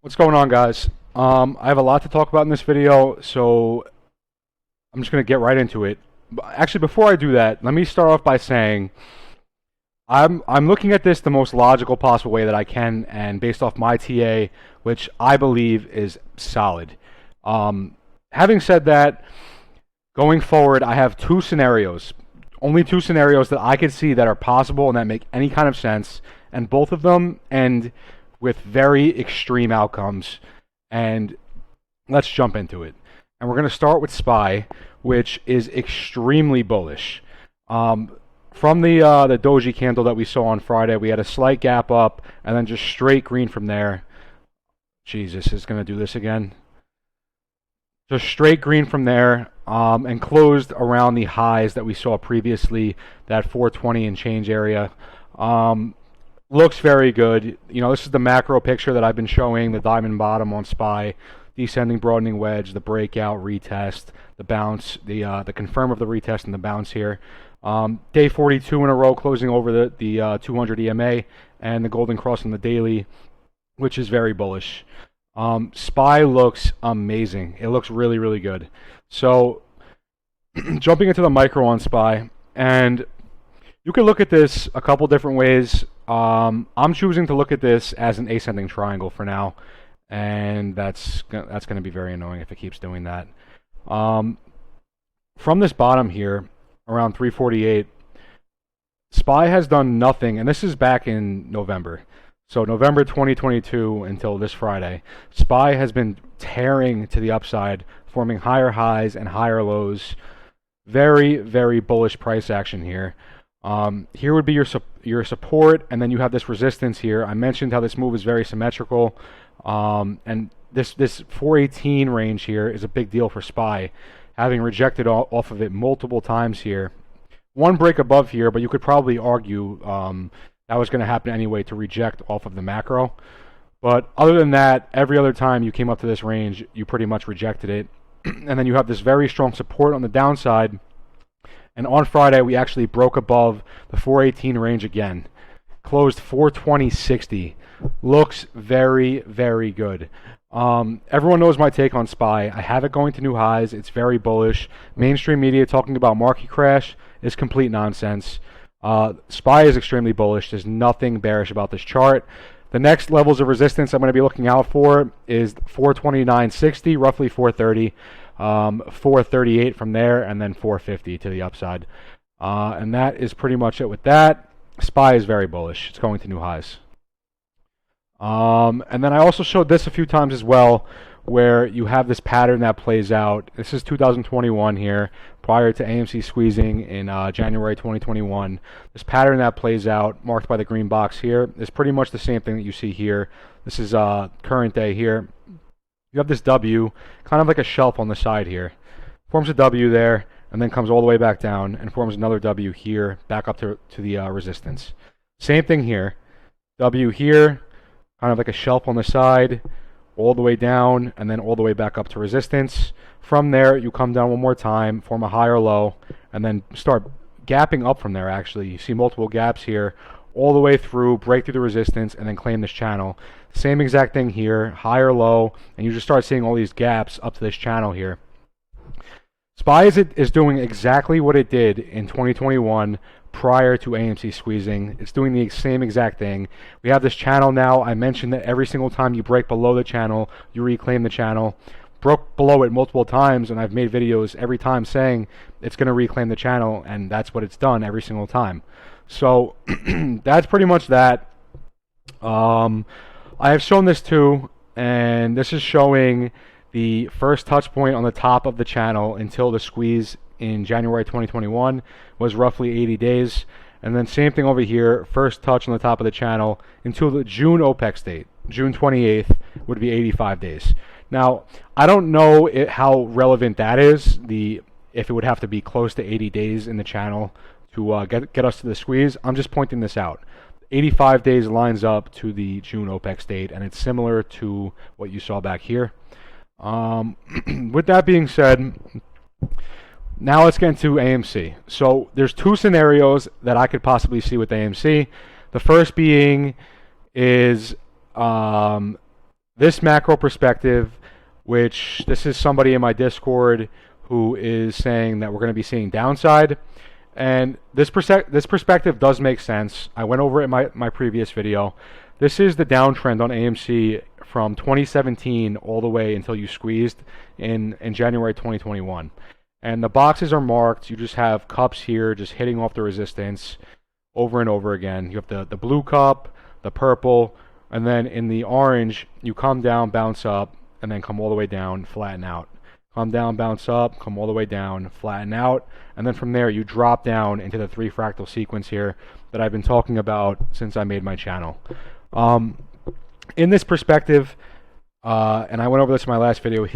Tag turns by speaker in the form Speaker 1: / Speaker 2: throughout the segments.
Speaker 1: What's going on, guys? I have a lot to talk about in this video, so I'm just going to get right into it. Actually, before I do that, let me start off by saying I'm looking at this the most logical possible way that I can, and based off my TA, which I believe is solid. Having said that, going forward, I have two scenarios, only two scenarios that I could see that are possible and that make any kind of sense, and both of them end with very extreme outcomes. And let's jump into it. And we're going to start with SPY, which is extremely bullish. From the doji candle that we saw on Friday, we had a slight gap up and then just straight green from there. Jesus, is going to do this again. Just straight green from there, and closed around the highs that we saw previously, that 420 and change area. Looks very good. You know, this is the macro picture that I've been showing, the diamond bottom on SPY, descending broadening wedge, the breakout, retest, the bounce, the confirm of the retest and the bounce here. Day 42 in a row, closing over the 200 EMA and the golden cross on the daily, which is very bullish. SPY looks amazing. It looks really, really good. So, jumping into the micro on SPY, and you can look at this a couple different ways. I'm choosing to look at this as an ascending triangle for now, and that's going to be very annoying if it keeps doing that. From this bottom here, around 348, SPY has done nothing, and this is back in November. So November 2022 until this Friday, SPY has been tearing to the upside, forming higher highs and higher lows. Very, very bullish price action here. Here would be your support, and then you have this resistance here. I mentioned how this move is very symmetrical, and this 418 range here is a big deal for SPY, having rejected off of it multiple times here. One break above here, but you could probably argue that was going to happen anyway to reject off of the macro. But other than that, every other time you came up to this range, you pretty much rejected it. And then you have this very strong support on the downside. And on Friday, we actually broke above the 418 range again. Closed 420.60. Looks very, very good. Everyone knows my take on SPY. I have it going to new highs. It's very bullish. Mainstream media talking about market crash is complete nonsense. SPY is extremely bullish. There's nothing bearish about this chart. The next levels of resistance I'm going to be looking out for is 429.60, roughly 430. 438 from there, and then 450 to the upside. And that is pretty much it with that. SPY is very bullish. It's going to new highs. And then I also showed this a few times as well, where you have this pattern that plays out. This is 2021 here, prior to AMC squeezing in January 2021. This pattern that plays out, marked by the green box here, is pretty much the same thing that you see here. This is current day here. You have this W, kind of like a shelf on the side here. Forms a W there, and then comes all the way back down, and forms another W here, back up to the resistance. Same thing here. W here, kind of like a shelf on the side, all the way down, and then all the way back up to resistance. From there, you come down one more time, form a higher low, and then start gapping up from there, actually. You see multiple gaps here, all the way through, break through the resistance, and then claim this channel. Same exact thing here, higher low, and you just start seeing all these gaps up to this channel here. SPY is doing exactly what it did in 2021 prior to AMC squeezing. It's doing the same exact thing. We have this channel now. I mentioned that every single time you break below the channel, you reclaim the channel. Broke below it multiple times, and I've made videos every time saying it's going to reclaim the channel, and that's what it's done every single time. So that's pretty much that. I have shown this too, and this is showing the first touch point on the top of the channel until the squeeze in January 2021 was roughly 80 days. And then same thing over here, first touch on the top of the channel until the June Opex date. June 28th would be 85 days. Now, I don't know how relevant that is, if it would have to be close to 80 days in the channel to get us to the squeeze. I'm just pointing this out. 85 days lines up to the June Opex date, and it's similar to what you saw back here. With that being said, now let's get into AMC. So there's two scenarios that I could possibly see with AMC. The first being is the this macro perspective, which this is somebody in my Discord who is saying that we're going to be seeing downside. And this perspective does make sense. I went over it in my previous video. This is the downtrend on AMC from 2017 all the way until you squeezed in January 2021. And the boxes are marked. You just have cups here just hitting off the resistance over and over again. You have the blue cup, the purple, and then in the orange, you come down, bounce up, and then come all the way down, flatten out. Come down, bounce up, come all the way down, flatten out, and then from there you drop down into the 3 fractal sequence here that I've been talking about since I made my channel. In this perspective, and I went over this in my last video,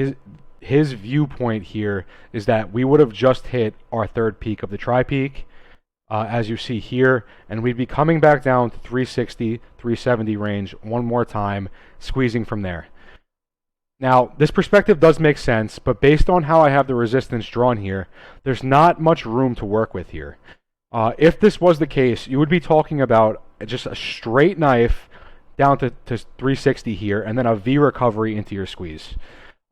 Speaker 1: his viewpoint here is that we would have just hit our 3rd peak of the tri-peak, as you see here, and we'd be coming back down to 360, 370 range one more time, squeezing from there. Now, this perspective does make sense, but based on how I have the resistance drawn here, there's not much room to work with here. If this was the case, you would be talking about just a straight knife down to 360 here, and then a V recovery into your squeeze.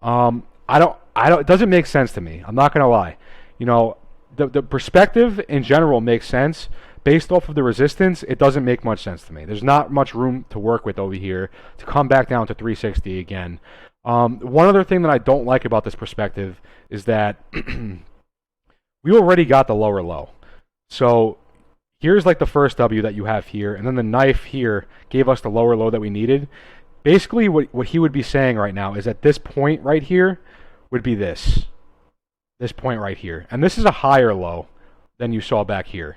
Speaker 1: It doesn't make sense to me. I'm not gonna lie. You know, the perspective in general makes sense. Based off of the resistance, it doesn't make much sense to me. There's not much room to work with over here to come back down to 360 again. One other thing that I don't like about this perspective is that we already got the lower low. So here's like the first W that you have here, and then the knife here gave us the lower low that we needed. Basically, what he would be saying right now is that this point right here would be this point right here. And this is a higher low than you saw back here.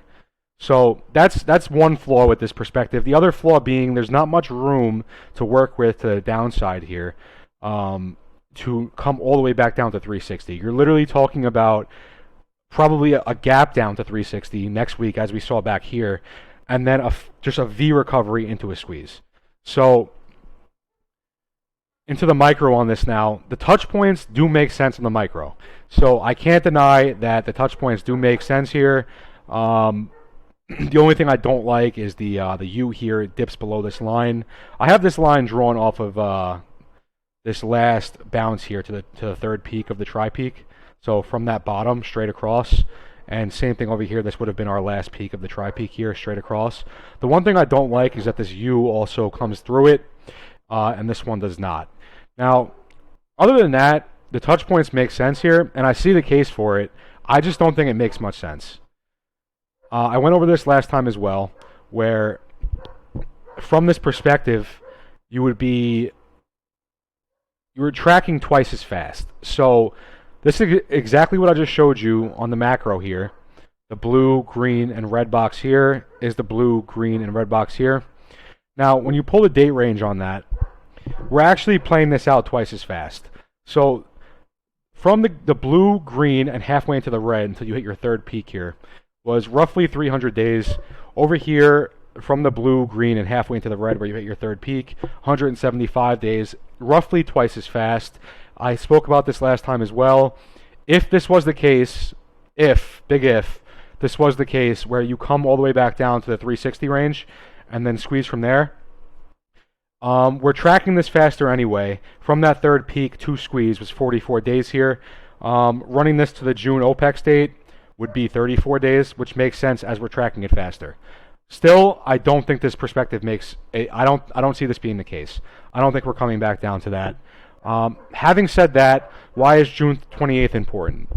Speaker 1: So that's one flaw with this perspective. The other flaw being there's not much room to work with to the downside here. To come all the way back down to 360. You're literally talking about probably a gap down to 360 next week, as we saw back here, and then just a V recovery into a squeeze. So into the micro on this now, the touch points do make sense in the micro. So I can't deny that the touch points do make sense here. The only thing I don't like is the U here. It dips below this line. I have this line drawn off of this last bounce here to the 3rd peak of the tri-peak. So from that bottom straight across, and same thing over here. This would have been our last peak of the tri-peak here, straight across. The one thing I don't like is that this U also comes through it, and this one does not. Now, other than that, the touch points make sense here, and I see the case for it. I just don't think it makes much sense. I went over this last time as well, where from this perspective, you were tracking twice as fast. So this is exactly what I just showed you on the macro here. The blue, green, and red box here is the blue, green, and red box here. Now, when you pull the date range on that, we're actually playing this out twice as fast. So from the blue, green, and halfway into the red until you hit your 3rd peak here was roughly 300 days. Over here, from the blue, green, and halfway into the red where you hit your 3rd peak, 175 days, roughly twice as fast. I spoke about this last time as well. If this was the case, big if, this was the case where you come all the way back down to the 360 range and then squeeze from there, we're tracking this faster anyway. From that 3rd peak to squeeze was 44 days here. Running this to the June Opex date would be 34 days, which makes sense as we're tracking it faster. Still, I don't think this perspective I don't see this being the case. I don't think we're coming back down to that. Having said that, why is June 28th important?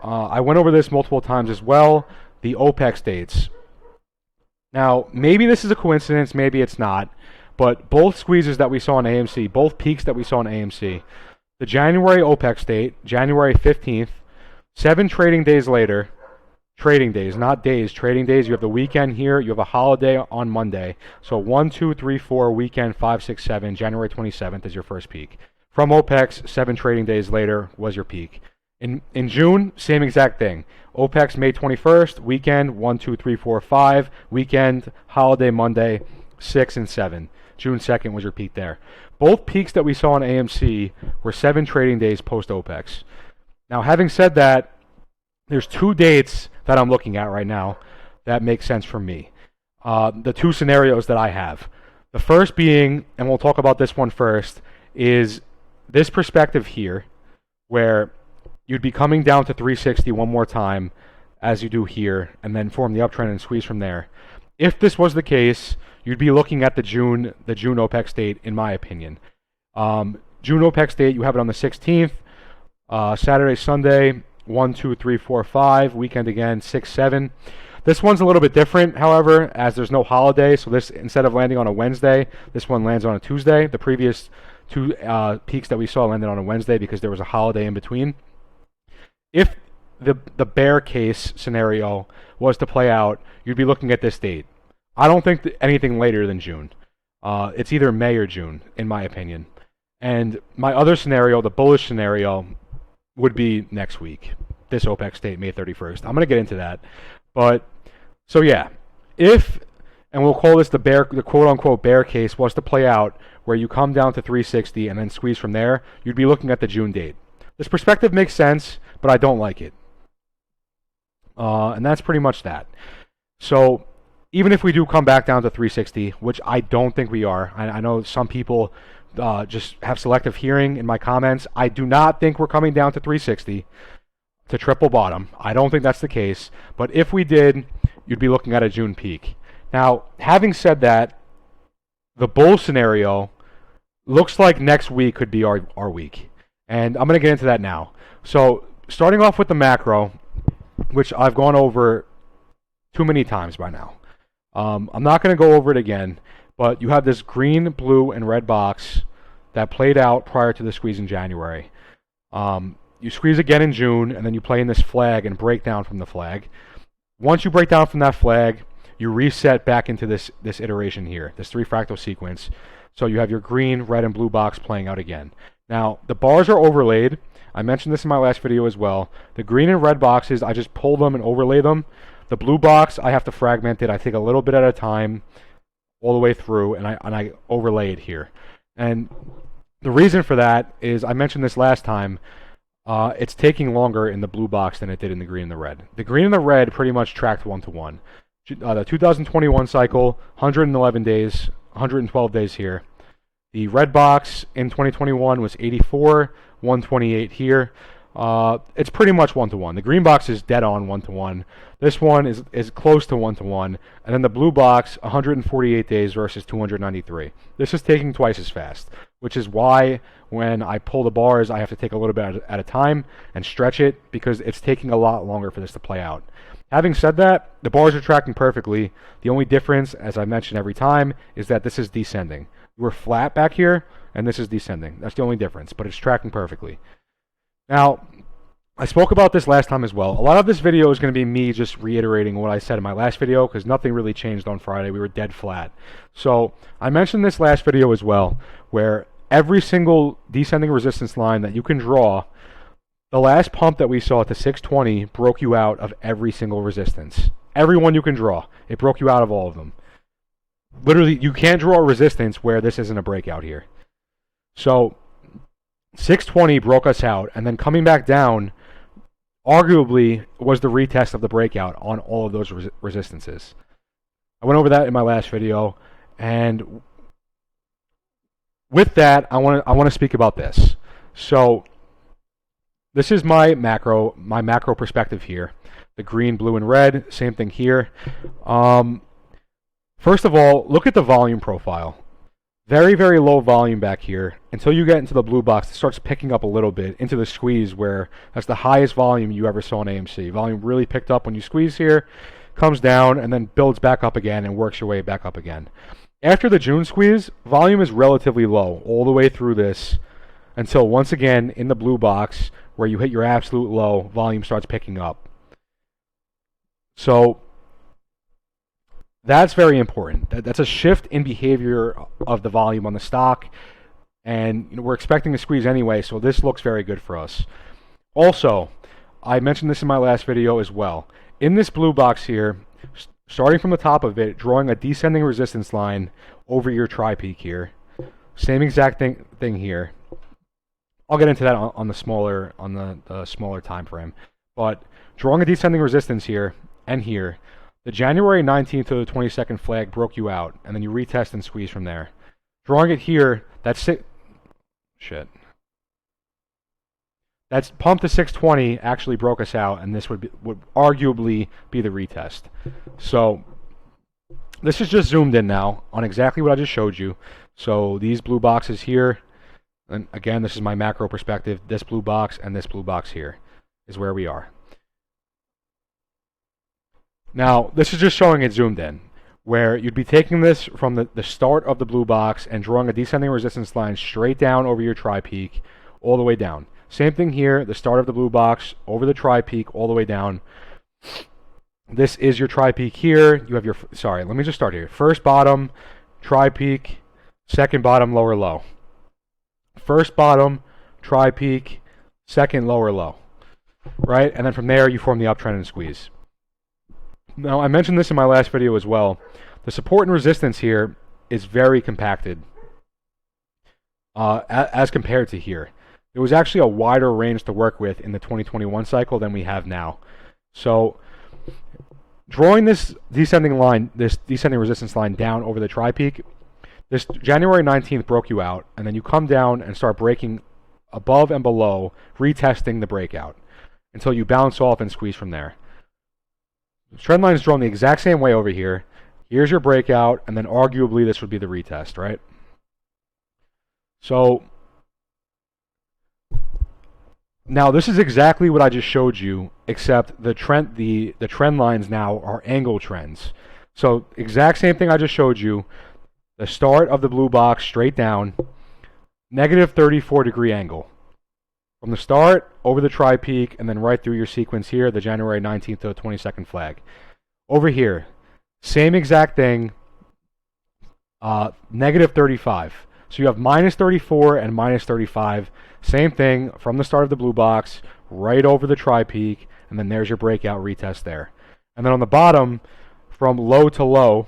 Speaker 1: I went over this multiple times as well. The Opex dates. Now, maybe this is a coincidence, maybe it's not, but both squeezes that we saw in AMC, both peaks that we saw in AMC, the January Opex date, January 15th, 7 trading days later, trading days, not days, trading days. You have the weekend here. You have a holiday on Monday. So 1, 2, 3, 4, weekend, 5, 6, 7. January 27th is your first peak. From Opex, 7 trading days later was your peak. In June, same exact thing. Opex May 21st, weekend, 1, 2, 3, 4, 5. Weekend, holiday Monday, 6 and 7. June 2nd was your peak there. Both peaks that we saw in AMC were 7 trading days post-Opex. Now, having said that, there's 2 dates that I'm looking at right now that make sense for me. The 2 scenarios that I have. The first being, and we'll talk about this one first, is this perspective here, where you'd be coming down to 360 one more time, as you do here, and then form the uptrend and squeeze from there. If this was the case, you'd be looking at the June Opex date, in my opinion. June Opex date, you have it on the 16th, Saturday, Sunday, 1, 2, 3, 4, 5, weekend again, 6, 7. This one's a little bit different, however, as there's no holiday, so this, instead of landing on a Wednesday, this one lands on a Tuesday. The previous two peaks that we saw landed on a Wednesday because there was a holiday in between. If the bear case scenario was to play out, you'd be looking at this date. I don't think anything later than June. It's either May or June, in my opinion. And my other scenario, the bullish scenario, would be next week. This Opex date, May 31st. I'm going to get into that. But, so yeah, if, and we'll call this the quote-unquote bear case, was to play out, where you come down to 360 and then squeeze from there, you'd be looking at the June date. This perspective makes sense, but I don't like it. And that's pretty much that. So even if we do come back down to 360, which I don't think we are, I know some people just have selective hearing in my comments. I do not think we're coming down to 360 to triple bottom. I don't think that's the case. But if we did, you'd be looking at a June peak. Now, having said that, the bull scenario looks like next week could be our week. And I'm going to get into that now. So starting off with the macro, which I've gone over too many times by now. I'm not going to go over it again, but you have this green, blue, and red box that played out prior to the squeeze in January. You squeeze again in June, and then you play in this flag and break down from the flag. Once you break down from that flag, you reset back into this iteration here, this three fractal sequence. So you have your green, red, and blue box playing out again. Now, the bars are overlaid. I mentioned this in my last video as well. The green and red boxes, I just pull them and overlay them. The blue box, I have to fragment it. I take a little bit at a time all the way through, and I overlay it here. And the reason for that is, I mentioned this last time, it's taking longer in the blue box than it did in the green and the red. The green and the red pretty much tracked one-to-one. The 2021 cycle, 111 days, 112 days here. The red box in 2021 was 84, 128 here. It's pretty much one-to-one. The green box is dead on one-to-one. This one is close to one-to-one. And then the blue box, 148 days versus 293. This is taking twice as fast, which is why when I pull the bars, I have to take a little bit at a time and stretch it, because it's taking a lot longer for this to play out. Having said that, the bars are tracking perfectly. The only difference, as I mention every time, is that this is descending. We're flat back here, and this is descending. That's the only difference, but it's tracking perfectly. Now, I spoke about this last time as well. A lot of this video is going to be me just reiterating what I said in my last video, because nothing really changed on Friday. We were dead flat. So I mentioned this last video as well, where every single descending resistance line that you can draw, the last pump that we saw at the 620 broke you out of every single resistance. Every one you can draw. It broke you out of all of them. Literally, you can't draw a resistance where this isn't a breakout here. So 620 broke us out, and then coming back down arguably was the retest of the breakout on all of those resistances. I went over that in my last video, and with that, I want to speak about this. So this is my macro perspective here. The green, blue, and red, same thing here. First of all, look at the volume profile. Very, very low volume back here until you get into the blue box. It starts picking up a little bit into the squeeze, where that's the highest volume you ever saw in AMC. Volume really picked up when you squeeze here, comes down, and then builds back up again and works your way back up again. After the June squeeze, volume is relatively low all the way through this until once again in the blue box, where you hit your absolute low, volume starts picking up. So that's very important. That's a shift in behavior of the volume on the stock, and we're expecting a squeeze anyway, so this looks very good for us. Also, I mentioned this in my last video as well. In this blue box here, starting from the top of it, drawing a descending resistance line over your tri-peak here. Same exact thing here. I'll get into that on the smaller time frame. But drawing a descending resistance here and here. The January 19th to the 22nd flag broke you out, and then you retest and squeeze from there. Drawing it here, that's it. Shit. That's pump to 620 actually broke us out, and this would arguably be the retest. So this is just zoomed in now on exactly what I just showed you. So these blue boxes here, and again, this is my macro perspective. This blue box and this blue box here is where we are. Now, this is just showing it zoomed in, where you'd be taking this from the start of the blue box and drawing a descending resistance line straight down over your tri-peak, all the way down. Same thing here, the start of the blue box, over the tri-peak, all the way down. This is your tri-peak here. You have your, sorry, let me just start here. First bottom, tri-peak, second bottom, lower low. First bottom, tri-peak, second lower low. Right? And then from there, you form the uptrend and squeeze. Now, I mentioned this in my last video as well. The support and resistance here is very compacted as compared to here. There was actually a wider range to work with in the 2021 cycle than we have now. So drawing this descending line, this descending resistance line down over the tri-peak, this January 19th broke you out, and then you come down and start breaking above and below, retesting the breakout until you bounce off and squeeze from there. The trend line is drawn the exact same way over here. Here's your breakout, and then arguably this would be the retest, right? So now this is exactly what I just showed you, except the trend lines now are angle trends. So exact same thing I just showed you. The start of the blue box straight down, negative 34-degree angle. From the start, over the tri-peak, and then right through your sequence here, the January 19th to the 22nd flag. Over here, same exact thing, negative 35. So you have minus 34 and minus 35. Same thing from the start of the blue box, right over the tri-peak, and then there's your breakout retest there. And then on the bottom, from low to low,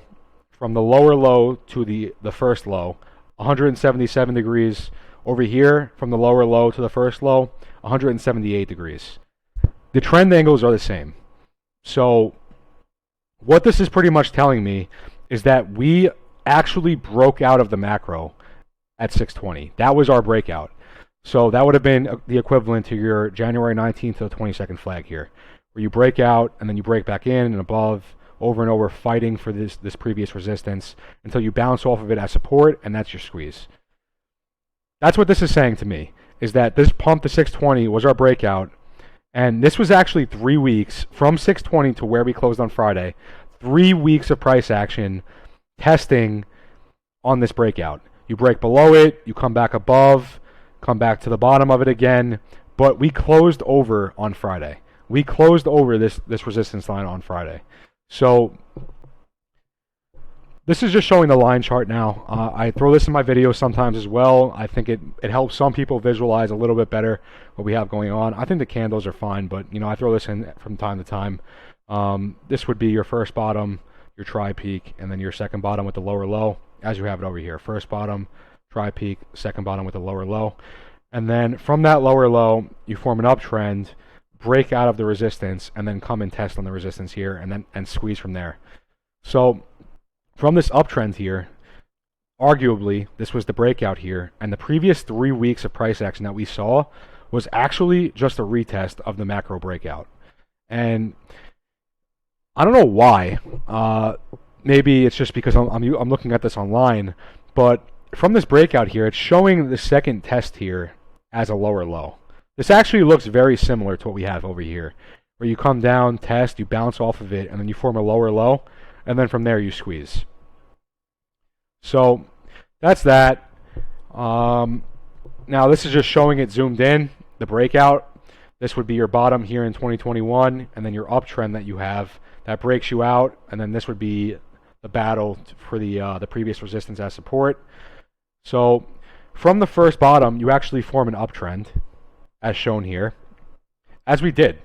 Speaker 1: from the lower low to the first low, 177 degrees. Over here, from the lower low to the first low, 178 degrees. The trend angles are the same. So what this is pretty much telling me is that we actually broke out of the macro at 620. That was our breakout. So that would have been the equivalent to your January 19th to the 22nd flag here, where you break out and then you break back in and above, over and over, fighting for this previous resistance until you bounce off of it as support, and that's your squeeze. That's what this is saying to me, is that this pump to 620 was our breakout, and this was actually 3 weeks from 620 to where we closed on Friday. 3 weeks of price action testing on this breakout. You break below it, you come back above, come back to the bottom of it again, but we closed over on Friday. We closed over this resistance line on Friday. So this is just showing the line chart now. I throw this in my videos sometimes as well. I think it helps some people visualize a little bit better what we have going on. I think the candles are fine, but I throw this in from time to time. This would be your first bottom, your tri-peak, and then your second bottom with the lower low, as you have it over here. First bottom, tri-peak, second bottom with the lower low. And then from that lower low, you form an uptrend, break out of the resistance, and then come and test on the resistance here, and squeeze from there. So from this uptrend here, arguably, this was the breakout here, and the previous 3 weeks of price action that we saw was actually just a retest of the macro breakout. And I don't know why. Maybe it's just because I'm looking at this online, but from this breakout here, it's showing the second test here as a lower low. This actually looks very similar to what we have over here, where you come down, test, you bounce off of it, and then you form a lower low, and then from there you squeeze. So that's that. Now this is just showing it zoomed in, the breakout. This would be your bottom here in 2021, and then your uptrend that you have that breaks you out, and then this would be the battle for the previous resistance as support. So from the first bottom, you actually form an uptrend, as shown here, as we did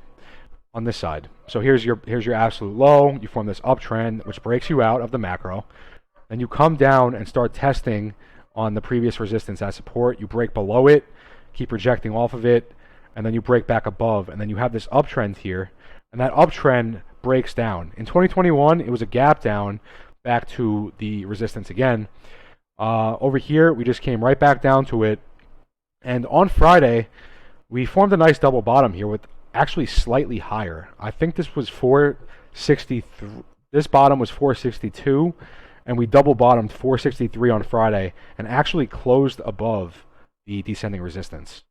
Speaker 1: on this side. So here's your absolute low. You form this uptrend, which breaks you out of the macro. Then you come down and start testing on the previous resistance as support. You break below it, keep rejecting off of it, and then you break back above. And then you have this uptrend here, and that uptrend breaks down. In 2021, it was a gap down back to the resistance again. Over here, we just came right back down to it, And on Friday, we formed a nice double bottom here with actually slightly higher. I think this was 463. This bottom was 462, and we double bottomed 463 on Friday and actually closed above the descending resistance.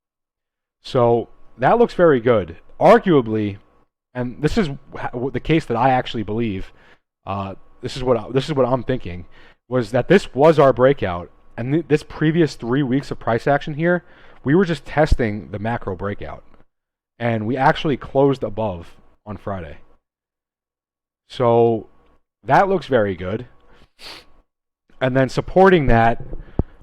Speaker 1: So that looks very good. Arguably, and this is the case that I actually believe. This is what I'm thinking, was that this was our breakout, and this previous 3 weeks of price action here, we were just testing the macro breakout, and we actually closed above on Friday. So that looks very good. And then supporting that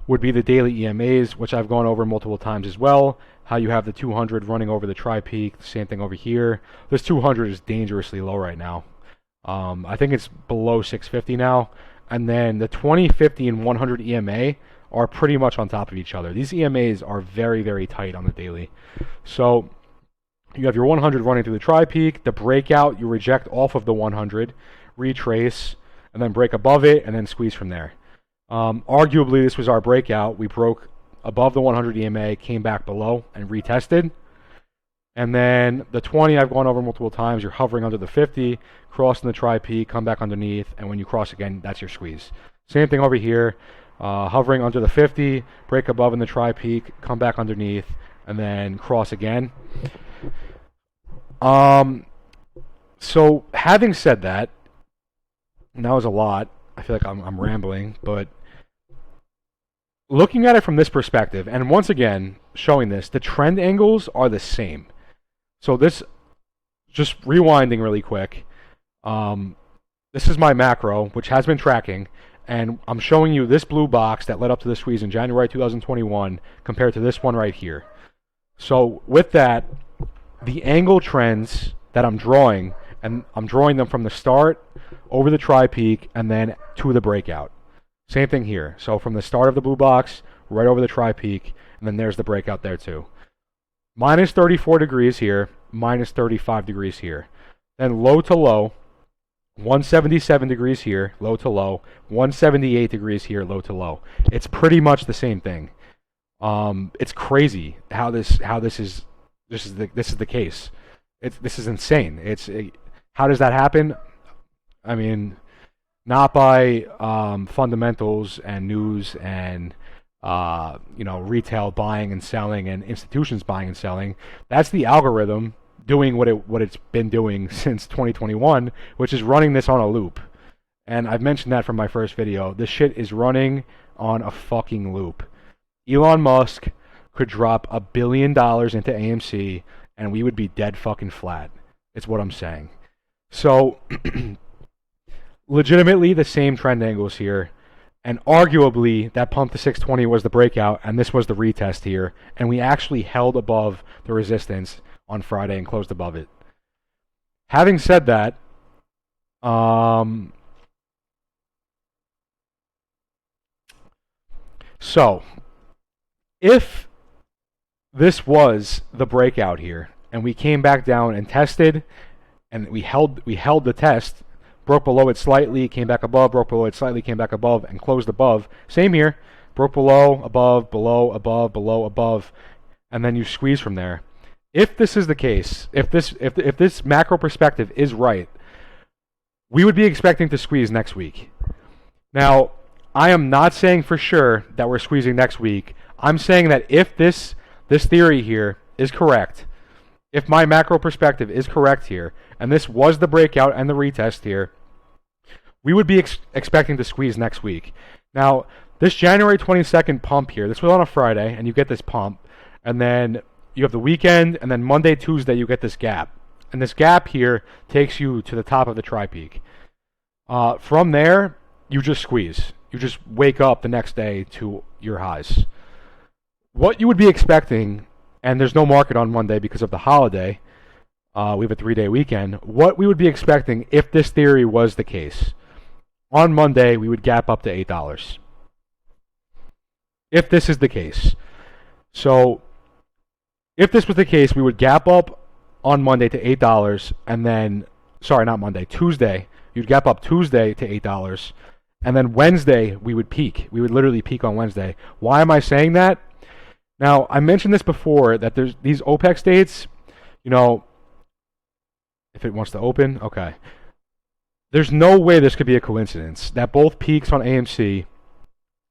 Speaker 1: would be the daily EMAs, which I've gone over multiple times as well. How you have the 200 running over the tri-peak, same thing over here. This 200 is dangerously low right now. I think it's below 650 now. And then the 20, 50, and 100 EMA are pretty much on top of each other. These EMAs are very, very tight on the daily. So you have your 100 running through the tri-peak, the breakout, you reject off of the 100, retrace, and then break above it, and then squeeze from there. Arguably, this was our breakout. We broke above the 100 EMA, came back below, and retested. And then the 20, I've gone over multiple times. You're hovering under the 50, crossing the tri-peak, come back underneath, and when you cross again, that's your squeeze. Same thing over here. Hovering under the 50, break above in the tri-peak, come back underneath, and then cross again. So having said that, and that was a lot. I feel like I'm rambling, but looking at it from this perspective, and once again showing this, the trend angles are the same. So this, just rewinding really quick, this is my macro, which has been tracking, and I'm showing you this blue box that led up to the squeeze in January 2021 compared to this one right here. So with that, the angle trends that I'm drawing, and I'm drawing them from the start over the tri-peak and then to the breakout. Same thing here. So from the start of the blue box, right over the tri-peak, and then there's the breakout there too. Minus 34 degrees here, minus 35 degrees here. Then low to low, 177 degrees here, low to low, 178 degrees here, low to low. It's pretty much the same thing. It's crazy how this is the case. This is insane. How does that happen? I mean, not by fundamentals and news and retail buying and selling and institutions buying and selling. That's the algorithm doing what it's been doing since 2021, which is running this on a loop. And I've mentioned that from my first video. This shit is running on a fucking loop. Elon Musk could drop $1 billion into AMC and we would be dead fucking flat. It's what I'm saying. So, legitimately the same trend angles here. And arguably, that pump to 620 was the breakout, and this was the retest here. And we actually held above the resistance on Friday and closed above it. Having said that, so if this was the breakout here, and we came back down and tested, and we held the test, broke below it slightly, came back above, broke below it slightly, came back above, and closed above. Same here, broke below, above, below, above, below, above, and then you squeeze from there. If this is the case, if this macro perspective is right, we would be expecting to squeeze next week. Now, I am not saying for sure that we're squeezing next week. I'm saying that if this theory here is correct, if my macro perspective is correct here, and this was the breakout and the retest here, we would be expecting to squeeze next week. Now, this January 22nd pump here, this was on a Friday, and you get this pump, and then you have the weekend, and then Monday, Tuesday, you get this gap. And this gap here takes you to the top of the tri-peak. From there, you just squeeze. You just wake up the next day to your highs. What you would be expecting, and there's no market on Monday because of the holiday, we have a 3-day weekend, what we would be expecting if this theory was the case. On Monday, we would gap up to $8. If this is the case. So, if this was the case, we would gap up on Monday to $8, and then, sorry, not Monday, Tuesday. You'd gap up Tuesday to $8, and then Wednesday, we would peak. We would literally peak on Wednesday. Why am I saying that? Now, I mentioned this before, that there's these Opex dates, you know, if it wants to open, okay. There's no way this could be a coincidence that both peaks on AMC,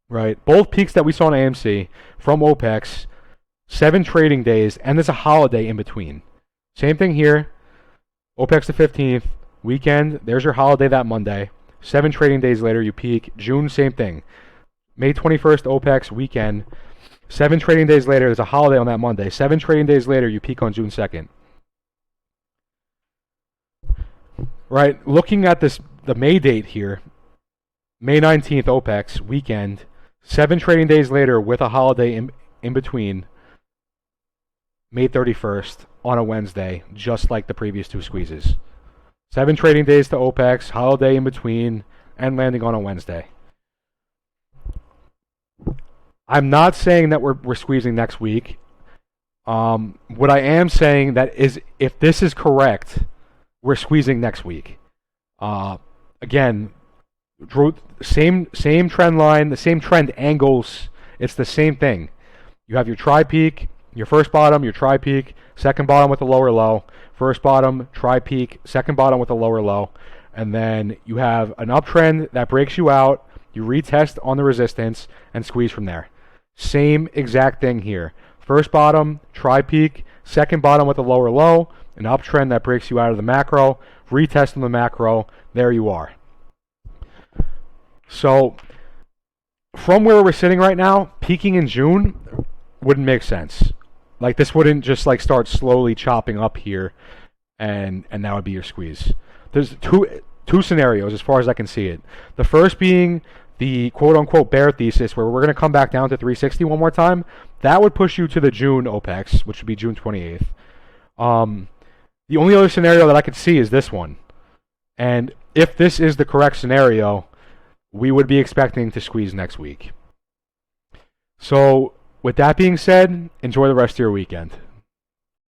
Speaker 1: right? Both peaks that we saw on AMC from Opex, 7 trading days, and there's a holiday in between. Same thing here. Opex the 15th, weekend, there's your holiday that Monday. 7 trading days later, you peak. June, same thing. May 21st, Opex, weekend. 7 trading days later, there's a holiday on that Monday. 7 trading days later, you peak on June 2nd. Right, looking at this, the May date here, May 19th, Opex, weekend. 7 trading days later with a holiday in between, May 31st, on a Wednesday, just like the previous 2 squeezes. 7 trading days to Opex, holiday in between, and landing on a Wednesday. I'm not saying that we're squeezing next week. What I am saying that is, if this is correct, we're squeezing next week. Again, same trend line, the same trend angles. It's the same thing. You have your tri-peak, your first bottom, your tri-peak, second bottom with a lower low, first bottom, tri-peak, second bottom with a lower low, and then you have an uptrend that breaks you out, you retest on the resistance, and squeeze from there. Same exact thing here. First bottom, tri-peak, second bottom with a lower low, an uptrend that breaks you out of the macro, retest on the macro, there you are. So, from where we're sitting right now, peaking in June wouldn't make sense. Like, this wouldn't just like start slowly chopping up here, and that would be your squeeze. There's two scenarios as far as I can see it. The first being the quote-unquote bear thesis, where we're going to come back down to 360 one more time. That would push you to the June Opex, which would be June 28th. The only other scenario that I could see is this one. And if this is the correct scenario, we would be expecting to squeeze next week. So, with that being said, enjoy the rest of your weekend.